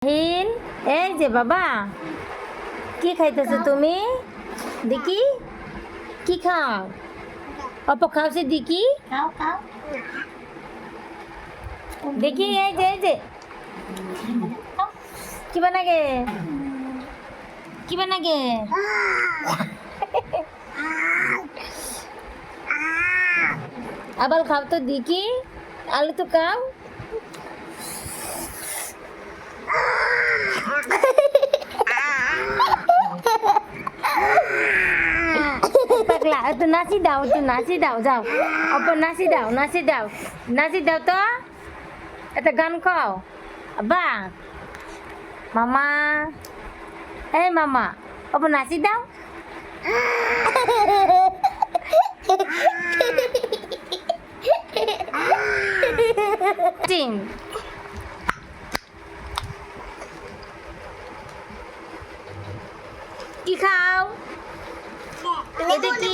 হিন এই যে বাবা কি খাইতেছো তুমি দেখি কি খাও অপ খাওছে দেখি খাও খাও দেখি এই যে কি বানাগে কি বানাগে আবার খাও তো দেখি আলু তো খাও পাগলা তো নাচি দাও যাও অপর নাচি দাও তো একটা গান খাও আব্বা মামা এই মামা অপর নাচি দাও টিম কি খাও এটা কি